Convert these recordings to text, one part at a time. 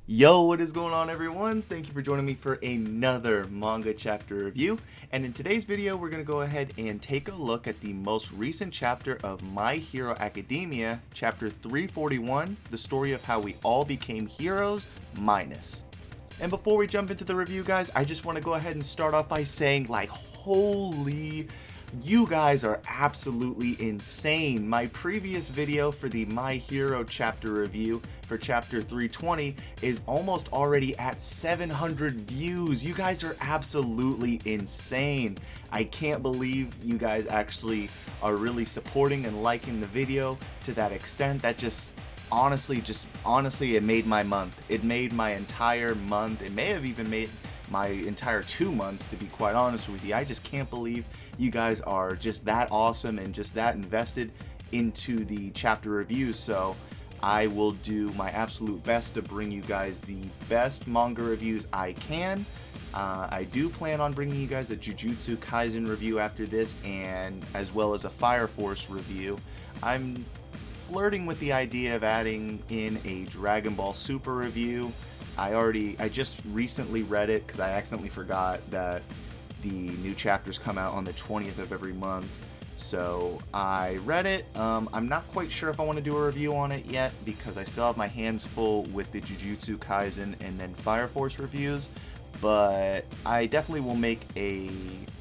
Yo, what is going on everyone? Thank you for joining me for another manga chapter review. And in today's video, we're going to go ahead and take a look at the most recent chapter of My Hero Academia, chapter 341, the story of how we all became heroes, minus. And before we jump into the review, guys, I just want to go ahead and start off by saying, holy, you guys are absolutely insane. My previous video for the My Hero chapter review for chapter 320 is almost already at 700 views. You guys are absolutely insane. I can't believe you guys actually are really supporting and liking the video to that extent. That just honestly, it made my month. It made my entire month. It may have even made my entire 2 months, to be quite honest with you. I just can't believe you guys are just that awesome and just that invested into the chapter reviews. So I will do my absolute best to bring you guys the best manga reviews I can. I do plan on bringing you guys a Jujutsu Kaisen review after this, and as well as a Fire Force review. I'm flirting with the idea of adding in a Dragon Ball Super review. I just recently read it because I accidentally forgot that the new chapters come out on the 20th of every month. So I read it. I'm not quite sure if I want to do a review on it yet because I still have my hands full with the Jujutsu Kaisen and then Fire Force reviews. But I definitely will make a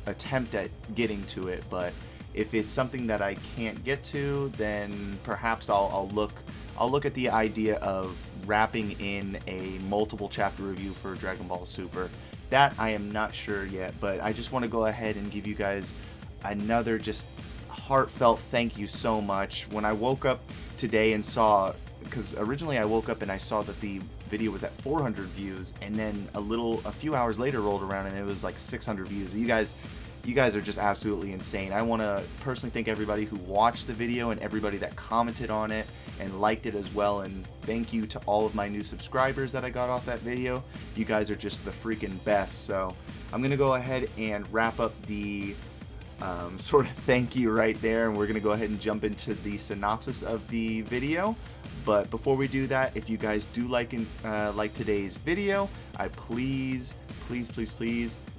attempt at getting to it. But if it's something that I can't get to, then perhaps I'll look at the idea of wrapping in a multiple chapter review for Dragon Ball Super. That I am not sure yet, but I just want to go ahead and give you guys another just heartfelt thank you so much. When I woke up today and saw, because originally I woke up and I saw that the video was at 400 views, and then a few hours later rolled around and it was like 600 views. You guys are just absolutely insane. I want to personally thank everybody who watched the video and everybody that commented on it and liked it as well, and thank you to all of my new subscribers that I got off that video. You guys are just the freaking best. So I'm gonna go ahead and wrap up the sort of thank you right there, and we're gonna go ahead and jump into the synopsis of the video. But before we do that, if you guys do like today's video, I please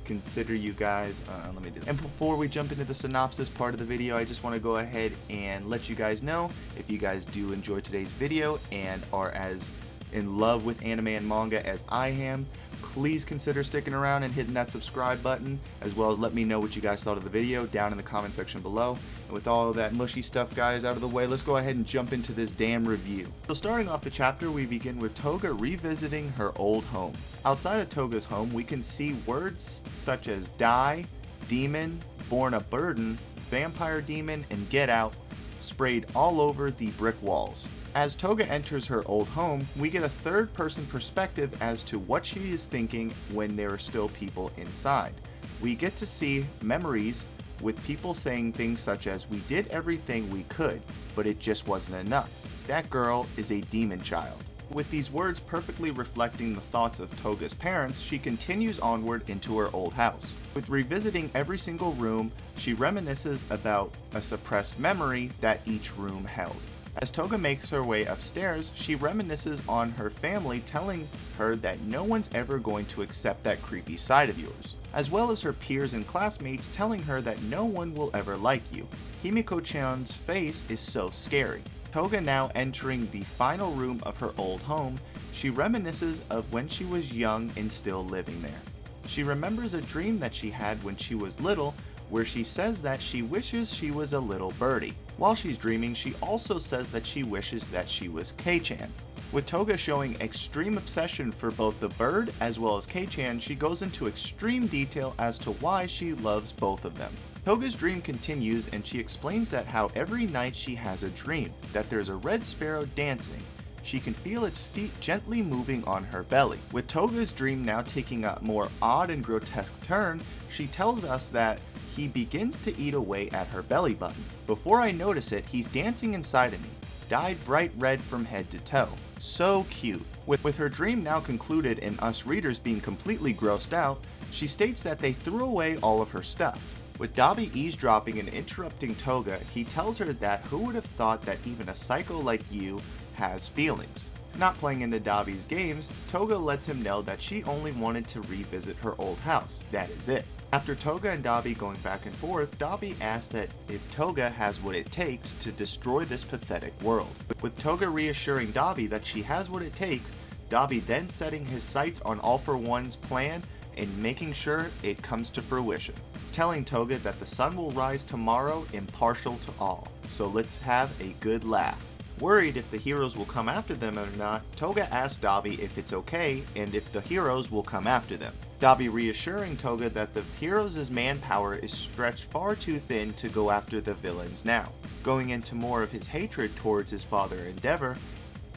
consider you guys, let me do that. And before we jump into the synopsis part of the video, I just want to go ahead and let you guys know, if you guys do enjoy today's video and are as in love with anime and manga as I am, please consider sticking around and hitting that subscribe button, as well as let me know what you guys thought of the video down in the comment section below. And with all of that mushy stuff, guys, out of the way, let's go ahead and jump into this damn review. So starting off the chapter, we begin with Toga revisiting her old home. Outside of Toga's home, we can see words such as die, demon, born a burden, vampire demon, and get out sprayed all over the brick walls. As Toga enters her old home, we get a third-person perspective as to what she is thinking when there are still people inside. We get to see memories with people saying things such as, "We did everything we could, but it just wasn't enough. That girl is a demon child." With these words perfectly reflecting the thoughts of Toga's parents, she continues onward into her old house. With revisiting every single room, she reminisces about a suppressed memory that each room held. As Toga makes her way upstairs, she reminisces on her family telling her that no one's ever going to accept that creepy side of yours, as well as her peers and classmates telling her that no one will ever like you. Himiko-chan's face is so scary. Toga now entering the final room of her old home, she reminisces of when she was young and still living there. She remembers a dream that she had when she was little, where she says that she wishes she was a little birdie. While she's dreaming, she also says that she wishes that she was Kei-chan. With Toga showing extreme obsession for both the bird as well as Kei-chan, she goes into extreme detail as to why she loves both of them. Toga's dream continues, and she explains that how every night she has a dream, that there's a red sparrow dancing. She can feel its feet gently moving on her belly. With Toga's dream now taking a more odd and grotesque turn, she tells us that he begins to eat away at her belly button. Before I notice it, he's dancing inside of me, dyed bright red from head to toe. So cute. With her dream now concluded and us readers being completely grossed out, she states that they threw away all of her stuff. With Dabi eavesdropping and interrupting Toga, he tells her that who would have thought that even a psycho like you has feelings. Not playing into DABI'S games, Toga lets him know that she only wanted to revisit her old house, that is it. After Toga and Dabi going back and forth, Dabi asks that if Toga has what it takes to destroy this pathetic world. With Toga reassuring Dabi that she has what it takes, Dabi then setting his sights on All for One's plan and making sure it comes to fruition, telling Toga that the sun will rise tomorrow impartial to all, so let's have a good laugh. Worried if the heroes will come after them or not, Toga asks Dabi if it's okay and if the heroes will come after them. Dabi reassuring Toga that the heroes' manpower is stretched far too thin to go after the villains now. Going into more of his hatred towards his father Endeavor,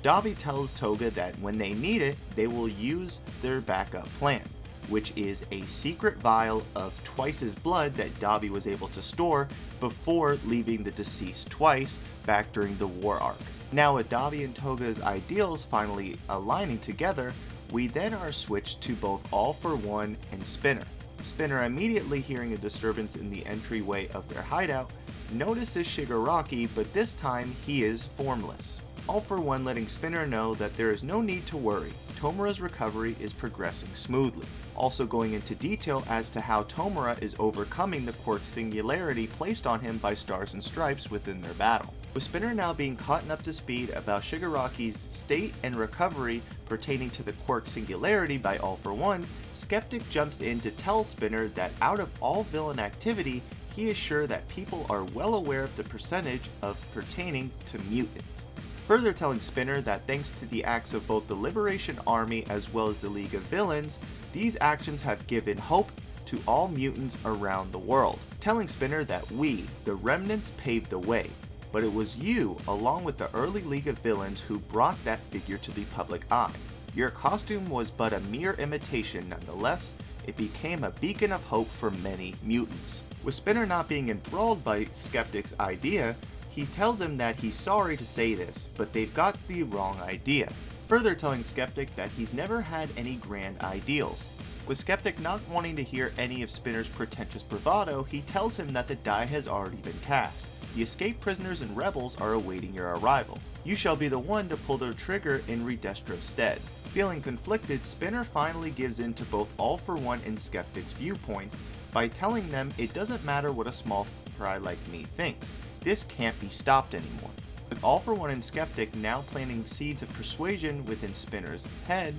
Dabi tells Toga that when they need it, they will use their backup plan, which is a secret vial of Twice's blood that Dabi was able to store before leaving the deceased Twice back during the war arc. Now with Dabi and Toga's ideals finally aligning together, we then are switched to both All for One and Spinner. Spinner, immediately hearing a disturbance in the entryway of their hideout, notices Shigaraki, but this time he is formless. All for One letting Spinner know that there is no need to worry, Tomura's recovery is progressing smoothly. Also going into detail as to how Tomura is overcoming the quirk singularity placed on him by Stars and Stripes within their battle. With Spinner now being caught up to speed about Shigaraki's state and recovery pertaining to the quirk singularity by All for One, Skeptic jumps in to tell Spinner that out of all villain activity, he is sure that people are well aware of the percentage of pertaining to mutants. Further telling Spinner that thanks to the acts of both the Liberation Army as well as the League of Villains, these actions have given hope to all mutants around the world. Telling Spinner that we, the remnants, paved the way, but it was you, along with the early League of Villains, who brought that figure to the public eye. Your costume was but a mere imitation nonetheless, it became a beacon of hope for many mutants. With Spinner not being enthralled by Skeptic's idea, he tells him that he's sorry to say this, but they've got the wrong idea. Further telling Skeptic that he's never had any grand ideals. With Skeptic not wanting to hear any of Spinner's pretentious bravado, he tells him that the die has already been cast. The escaped prisoners and rebels are awaiting your arrival. You shall be the one to pull the trigger in Redestro's stead. Feeling conflicted, Spinner finally gives in to both All for One and Skeptic's viewpoints by telling them it doesn't matter what a small fry like me thinks. This can't be stopped anymore. With All for One and Skeptic now planting seeds of persuasion within Spinner's head,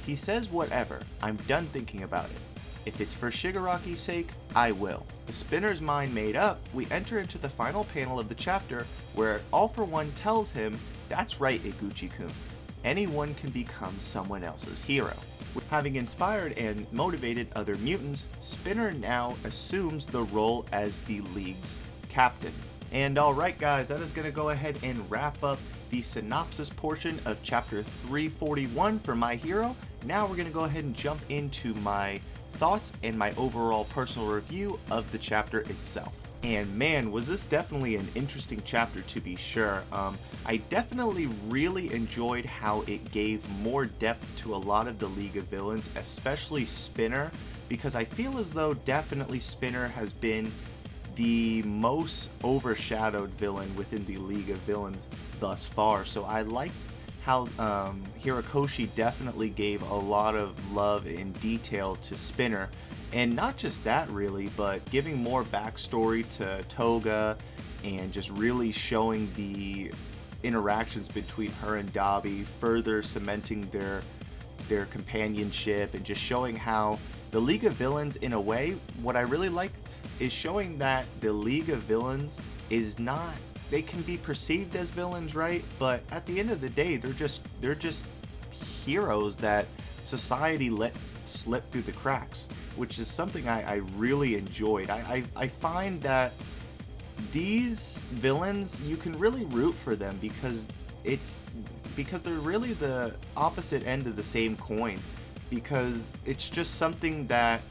he says whatever, I'm done thinking about it. If it's for Shigaraki's sake, I will. With Spinner's mind made up, we enter into the final panel of the chapter where All for One tells him, that's right Iguchi-kun, anyone can become someone else's hero. Having inspired and motivated other mutants, Spinner now assumes the role as the League's captain. And alright guys, that is going to go ahead and wrap up the synopsis portion of chapter 341 for My Hero. Now we're going to go ahead and jump into my thoughts and my overall personal review of the chapter itself. And man, was this definitely an interesting chapter to be sure. I definitely really enjoyed how it gave more depth to a lot of the League of Villains, especially Spinner, because I feel as though definitely Spinner has been the most overshadowed villain within the League of Villains thus far. So I like how Horikoshi definitely gave a lot of love and detail to Spinner. And not just that really, but giving more backstory to Toga and just really showing the interactions between her and Dabi, further cementing their companionship and just showing how the League of Villains, in a way, what I really like is showing that the League of Villains is not, they can be perceived as villains, right? But at the end of the day, they're just heroes that society let slip through the cracks, which is something I really enjoyed. I find that these villains, you can really root for them because they're really the opposite end of the same coin, because it's just something that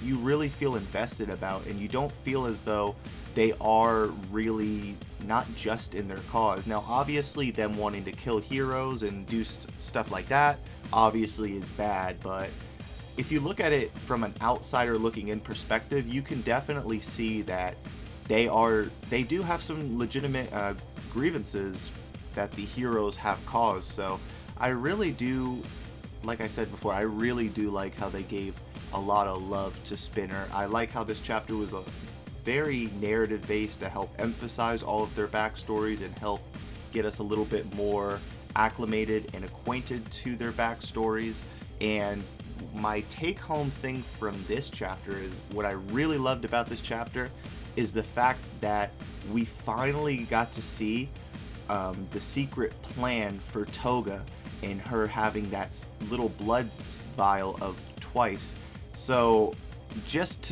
you really feel invested about, and you don't feel as though they are really not just in their cause. Now obviously them wanting to kill heroes and do stuff like that obviously is bad, but if you look at it from an outsider looking in perspective, you can definitely see that they do have some legitimate grievances that the heroes have caused. So I really do, like I said before, I really do like how they gave a lot of love to Spinner. I like how this chapter was a very narrative based to help emphasize all of their backstories and help get us a little bit more acclimated and acquainted to their backstories. And my take home thing from this chapter is what I really loved about this chapter is the fact that we finally got to see the secret plan for Toga and her having that little blood vial of twice. So just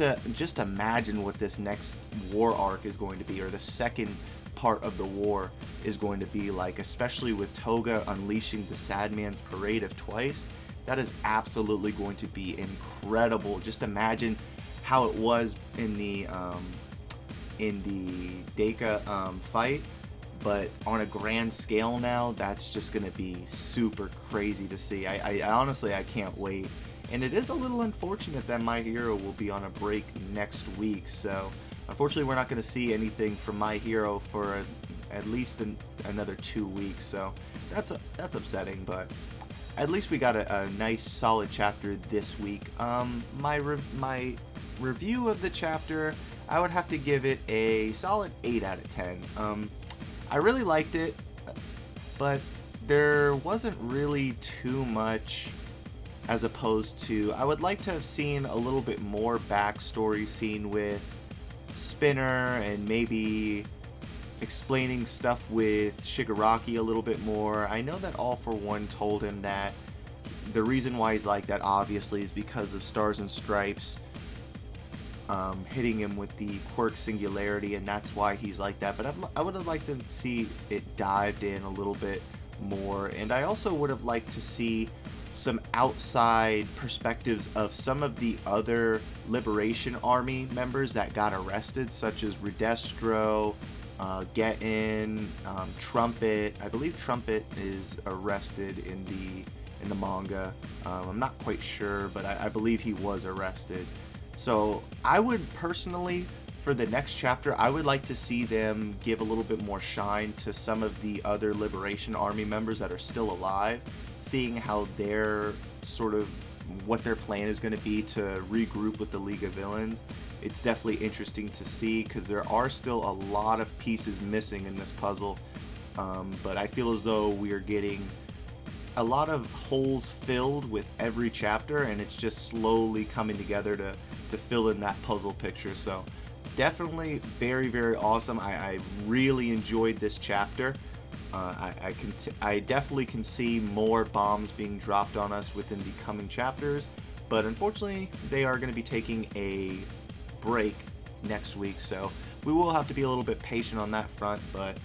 imagine what this next war arc is going to be, or the second part of the war is going to be like, especially with Toga unleashing the Sadman's parade of twice. That is absolutely going to be incredible. Just imagine how it was in the Deka fight, but on a grand scale now. That's just going to be super crazy to see. I honestly, I can't wait. And it is a little unfortunate that My Hero will be on a break next week, so unfortunately we're not going to see anything from My Hero for at least another 2 weeks, so that's upsetting, but at least we got a nice solid chapter this week. My review of the chapter, I would have to give it a solid 8 out of 10. I really liked it, but there wasn't really too much, as opposed to, I would like to have seen a little bit more backstory scene with Spinner and maybe explaining stuff with Shigaraki a little bit more. I know that All For One told him that the reason why he's like that obviously is because of Stars and Stripes hitting him with the quirk singularity, and that's why he's like that. But I would have liked to see it dived in a little bit more, and I also would have liked to see some outside perspectives of some of the other Liberation Army members that got arrested, such as Redestro, Getten, Trumpet. I believe Trumpet is arrested in the manga. I'm not quite sure, but I believe he was arrested. So I would personally, for the next chapter, I would like to see them give a little bit more shine to some of the other Liberation Army members that are still alive, seeing how their sort of what their plan is going to be to regroup with the League of Villains. It's definitely interesting to see because there are still a lot of pieces missing in this puzzle, but I feel as though we are getting a lot of holes filled with every chapter, and it's just slowly coming together to fill in that puzzle picture. So definitely very, very awesome. I really enjoyed this chapter. I definitely can see more bombs being dropped on us within the coming chapters, but unfortunately they are going to be taking a break next week, so we will have to be a little bit patient on that front. But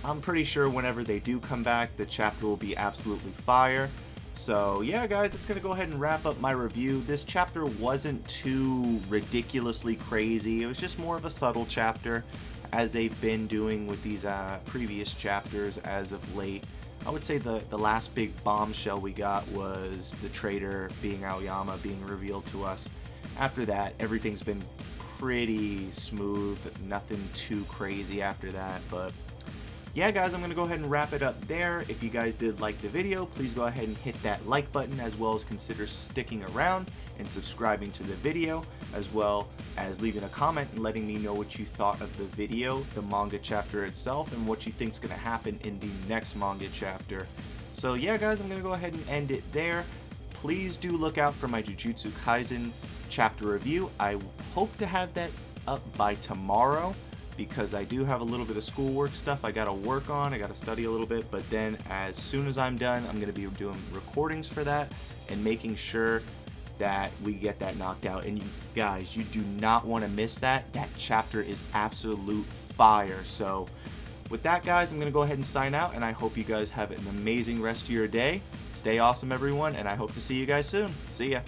I'm pretty sure whenever they do come back, the chapter will be absolutely fire. So yeah, guys, that's going to go ahead and wrap up my review. This chapter wasn't too ridiculously crazy. It was just more of a subtle chapter, as they've been doing with these previous chapters as of late. I would say the last big bombshell we got was the traitor being Aoyama being revealed to us. After that, everything's been pretty smooth, nothing too crazy after that. But yeah, guys, I'm going to go ahead and wrap it up there. If you guys did like the video, please go ahead and hit that like button, as well as consider sticking around and subscribing to the video, as well as leaving a comment and letting me know what you thought of the video, the manga chapter itself, and what you think is going to happen in the next manga chapter. So yeah, guys, I'm going to go ahead and end it there. Please do look out for my Jujutsu Kaisen chapter review. I hope to have that up by tomorrow, because I do have a little bit of schoolwork stuff I gotta work on. I gotta study a little bit, but then as soon as I'm done, I'm gonna be doing recordings for that and making sure that we get that knocked out. And you guys, you do not want to miss that. That chapter is absolute fire. So with that, guys, I'm gonna go ahead and sign out, and I hope you guys have an amazing rest of your day. Stay awesome, everyone, and I hope to see you guys soon. See ya.